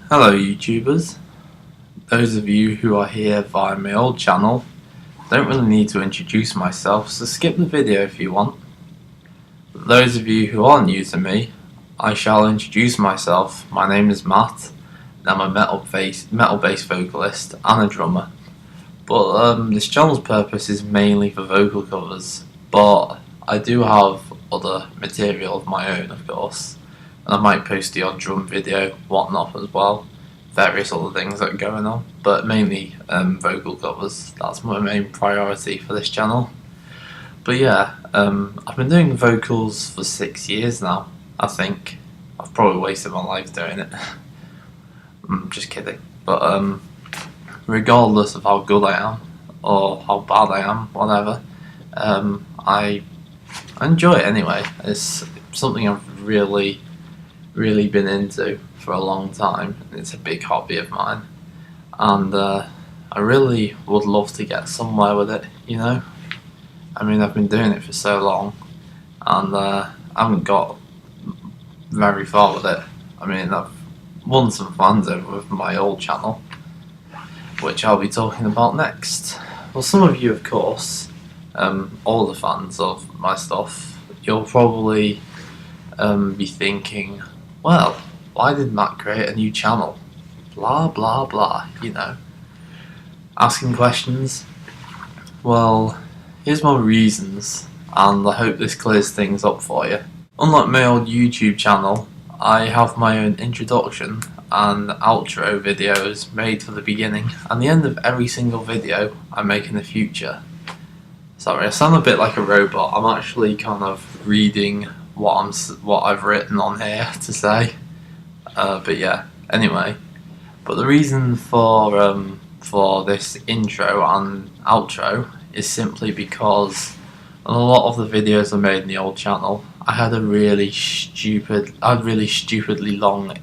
Hello YouTubers. Those of you who are here via my old channel, don't really need to introduce myself, so skip the video if you want. But those of you who are new to me, I shall introduce myself. My name is Matt, and I'm a metal-based vocalist and a drummer. But this channel's purpose is mainly for vocal covers, but I do have other material of my own, of course. And I might post the odd drum video, whatnot as well, various other things that are going on, but mainly vocal covers. That's my main priority for this channel. But yeah, I've been doing vocals for 6 years now, I think. I've probably wasted my life doing it. I'm just kidding. But regardless of how good I am, or how bad I am, whatever, I enjoy it anyway. It's something I've really been into for a long time. It's a big hobby of mine, and I really would love to get somewhere with it, you know. I mean, I've been doing it for so long, and I haven't got very far with it. I mean, I've won some fans over with my old channel, which I'll be talking about next. Well, some of you, of course, all the fans of my stuff, you'll probably be thinking, well, why did Matt create a new channel? Blah blah blah, you know. Asking questions. Well, here's my reasons, and I hope this clears things up for you. Unlike my old YouTube channel, I have my own introduction and outro videos made for the beginning and the end of every single video I make in the future. Sorry, I sound a bit like a robot. I'm actually kind of reading what I've written on here to say, but yeah. Anyway, but the reason for this intro and outro is simply because in a lot of the videos I made in the old channel, I had really stupidly long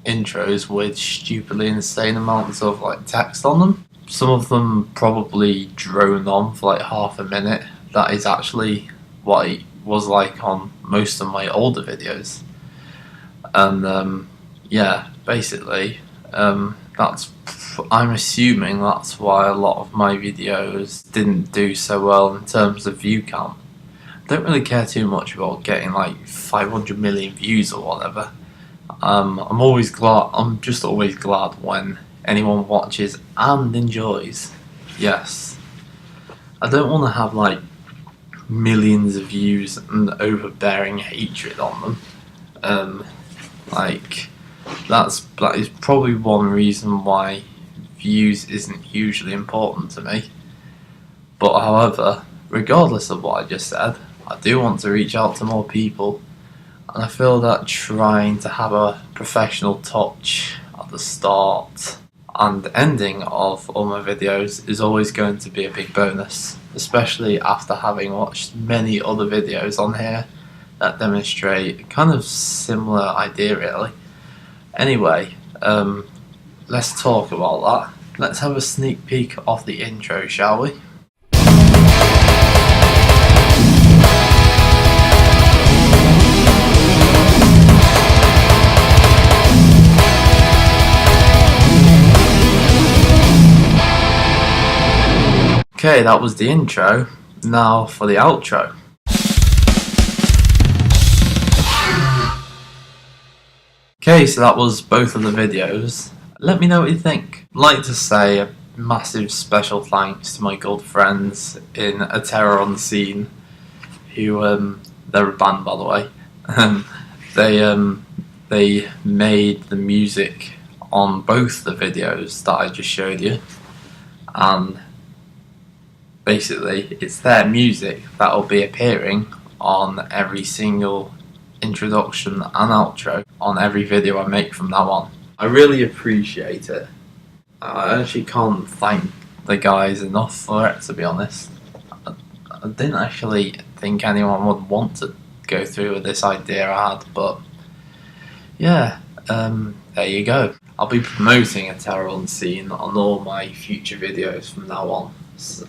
intros with stupidly insane amounts of like text on them. Some of them probably drone on for like half a minute. That is actually what it was like on most of my older videos. And yeah, basically, I'm assuming that's why a lot of my videos didn't do so well in terms of view count. I don't really care too much about getting like 500 million views or whatever. I'm just always glad when anyone watches and enjoys. Yes. I don't want to have like millions of views and overbearing hatred on them. That is probably one reason why views isn't hugely important to me. But however, regardless of what I just said, I do want to reach out to more people, and I feel that trying to have a professional touch at the start and ending of all my videos is always going to be a big bonus, especially after having watched many other videos on here that demonstrate a kind of similar idea really. Anyway, let's talk about that. Let's have a sneak peek of the intro, shall we? Okay, that was the intro. Now for the outro. Okay, so that was both of the videos. Let me know what you think. I'd like to say a massive special thanks to my good friends in A Terror on the Scene, who, they're a band by the way. They made the music on both the videos that I just showed you, and basically it's their music that will be appearing on every single introduction and outro on every video I make from now on. I really appreciate it. I actually can't thank the guys enough for it, to be honest. I didn't actually think anyone would want to go through with this idea I had, but yeah, there you go. I'll be promoting A Terror on the Scene on all my future videos from now on,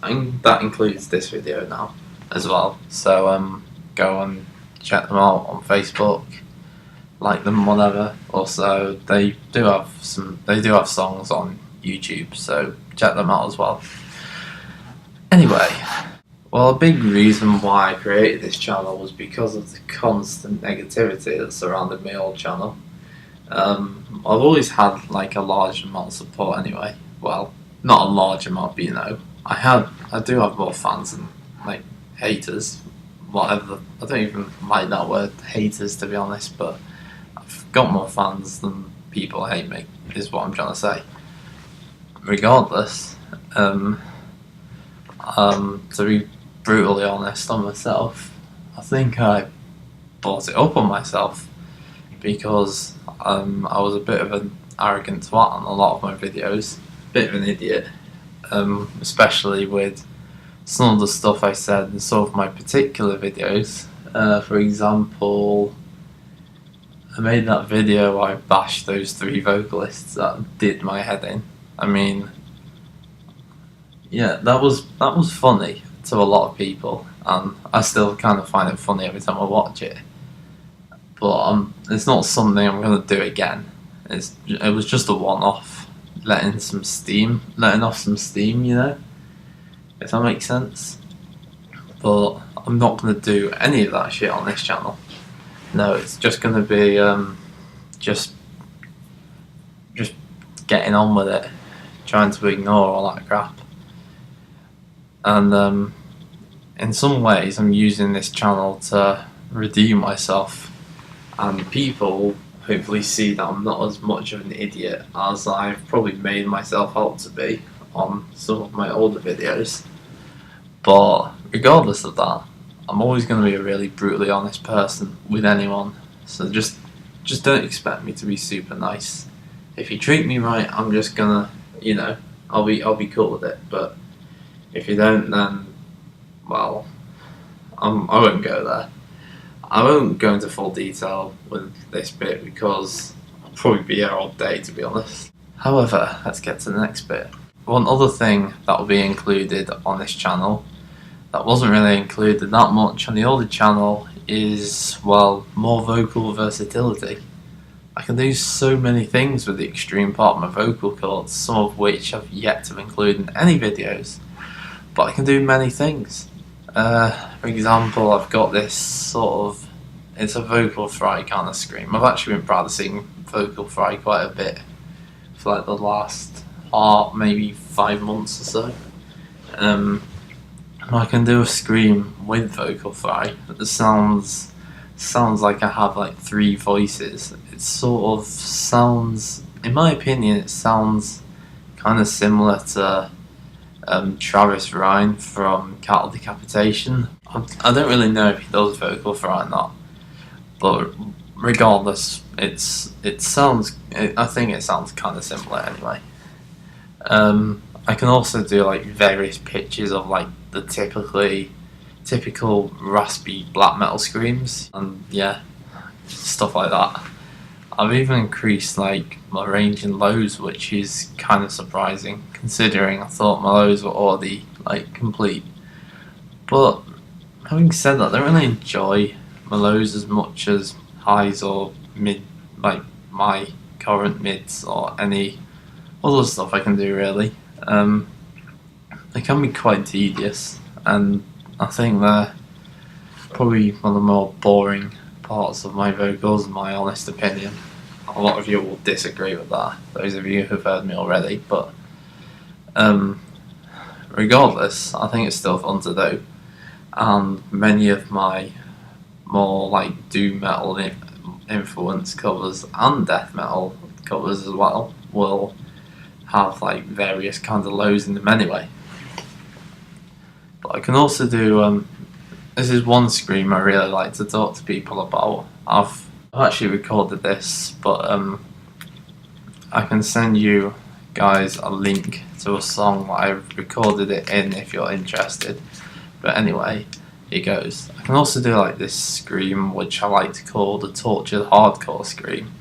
and that includes this video now as well. So go and check them out on Facebook, like them, whatever. Also, they do have songs on YouTube, so check them out as well. Anyway, well, a big reason why I created this channel was because of the constant negativity that surrounded my old channel. I've always had like a large amount of support anyway. Well, not a large amount, but you know, I do have more fans than like haters. Whatever, I don't even like that word haters, to be honest, but I've got more fans than people hate me, is what I'm trying to say. Regardless, to be brutally honest on myself, I think I brought it up on myself because I was a bit of an arrogant twat on a lot of my videos, a bit of an idiot, especially with some of the stuff I said in some of my particular videos. For example, I made that video where I bashed those 3 vocalists that did my head in. I mean, yeah, that was funny to a lot of people, and I still kind of find it funny every time I watch it. But it's not something I'm gonna do again. It was just a one-off, letting off some steam, you know, if that makes sense. But I'm not gonna do any of that shit on this channel. No, it's just gonna be just getting on with it, trying to ignore all that crap. And in some ways, I'm using this channel to redeem myself, and people hopefully see that I'm not as much of an idiot as I've probably made myself out to be on some of my older videos. But regardless of that, I'm always going to be a really brutally honest person with anyone, so just don't expect me to be super nice. If you treat me right, I'm just gonna, you know, I'll be cool with it. But if you don't, then, well, I won't go there. I won't go into full detail with this bit because I'll probably be here all day, to be honest. However, let's get to the next bit. One other thing that will be included on this channel that wasn't really included that much on the older channel is, well, more vocal versatility. I can do so many things with the extreme part of my vocal cords, some of which I've yet to include in any videos, but I can do many things. For example, I've got this sort of, it's a vocal fry kind of scream. I've actually been practicing vocal fry quite a bit for like the last maybe 5 months or so. I can do a scream with vocal fry that sounds like I have like 3 voices. It sort of sounds, in my opinion, it sounds kind of similar to Travis Ryan from Cattle Decapitation. I don't really know if he does vocal fry or not, but regardless, I think it sounds kind of similar anyway. I can also do like various pitches of like the typical raspy black metal screams, and yeah, stuff like that. I've even increased like my range in lows, which is kind of surprising considering I thought my lows were already like complete. But having said that, I don't really enjoy my lows as much as highs or mid, like my current mids or any other stuff I can do really. They can be quite tedious, and I think they're probably one of the more boring parts of my vocals, in my honest opinion. A lot of you will disagree with that, those of you who've heard me already, but regardless, I think it's still fun to do, and many of my more like doom metal influence covers and death metal covers as well will have like various kinds of lows in them anyway. But I can also do, this is one scream I really like to talk to people about. I've actually recorded this, but I can send you guys a link to a song that I've recorded it in if you're interested. But anyway, here goes. I can also do like this scream, which I like to call the tortured hardcore scream.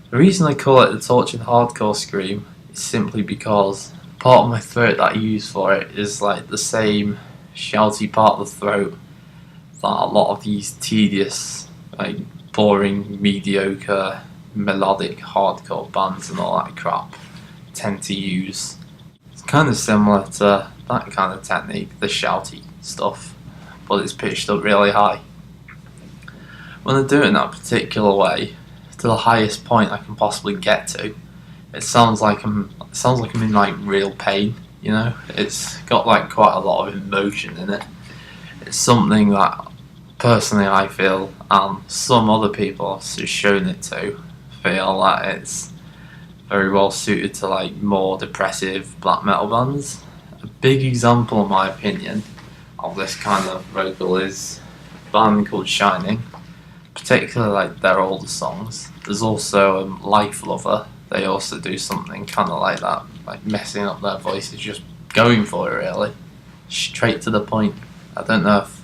The reason I call it the tortured hardcore scream is simply because part of my throat that I use for it is like the same shouty part of the throat that a lot of these tedious like boring, mediocre, melodic hardcore bands and all that crap tend to use. It's kind of similar to that kind of technique, the shouty stuff, but it's pitched up really high. When I do it in that particular way, to the highest point I can possibly get to, it sounds like I'm in like real pain. You know, it's got like quite a lot of emotion in it. It's something that personally I feel, and some other people I've shown it to, feel that it's very well suited to like more depressive black metal bands. A big example, in my opinion, of this kind of vocal is a band called Shining, particularly like their older songs. There's also Life Lover. They also do something kind of like that, like messing up their voices, just going for it really, straight to the point. I don't know if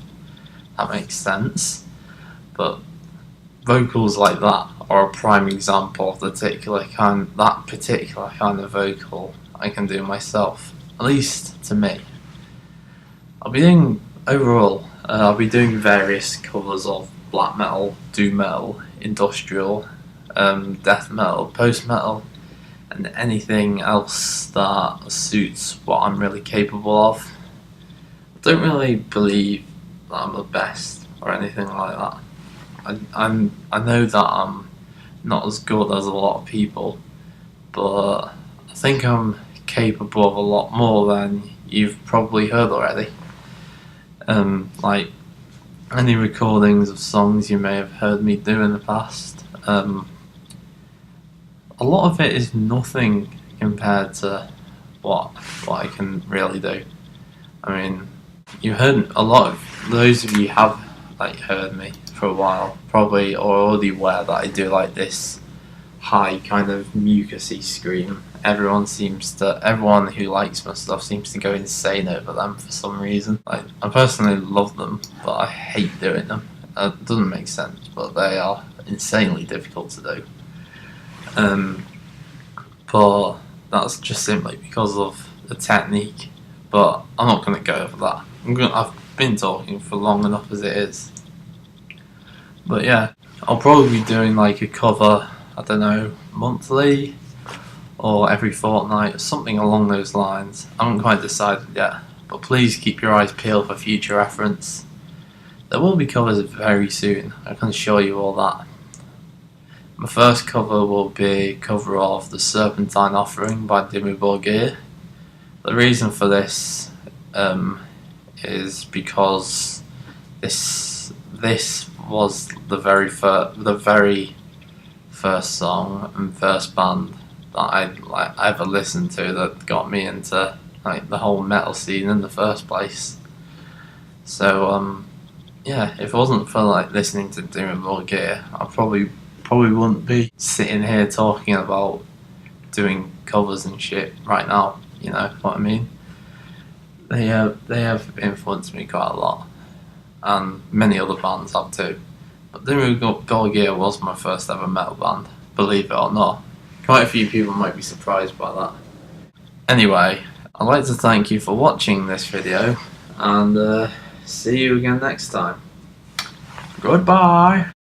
that makes sense, but vocals like that are a prime example of that particular kind of vocal I can do myself, at least to me. I'll be doing various covers of black metal, doom metal, industrial, death metal, post metal, and anything else that suits what I'm really capable of. I don't really believe that I'm the best or anything like that. I know that I'm not as good as a lot of people, but I think I'm capable of a lot more than you've probably heard already. Like any recordings of songs you may have heard me do in the past, a lot of it is nothing compared to what I can really do. I mean, you heard a lot of those of you have like heard me for a while, probably are already aware that I do like this high kind of mucusy scream. Everyone who likes my stuff seems to go insane over them for some reason. Like, I personally love them, but I hate doing them. It doesn't make sense, but they are insanely difficult to do. But that's just simply because of the technique. But I'm not going to go over that. I've been talking for long enough as it is. But yeah, I'll probably be doing like a cover, I don't know, monthly or every fortnight or something along those lines. I haven't quite decided yet, but please keep your eyes peeled for future reference. There will be covers very soon, I can assure you all that. My first cover will be a cover of The Serpentine Offering by Dimmu Borgir. The reason for this is because this was the very first song and first band that I ever listened to that got me into like the whole metal scene in the first place. So yeah, if it wasn't for like listening to Dimmu Borgir, I probably wouldn't be sitting here talking about doing covers and shit right now. You know what I mean? They have influenced me quite a lot, and many other bands have too. But Dimmu Borgir was my first ever metal band, believe it or not. Quite a few people might be surprised by that. Anyway, I'd like to thank you for watching this video, and see you again next time. Goodbye!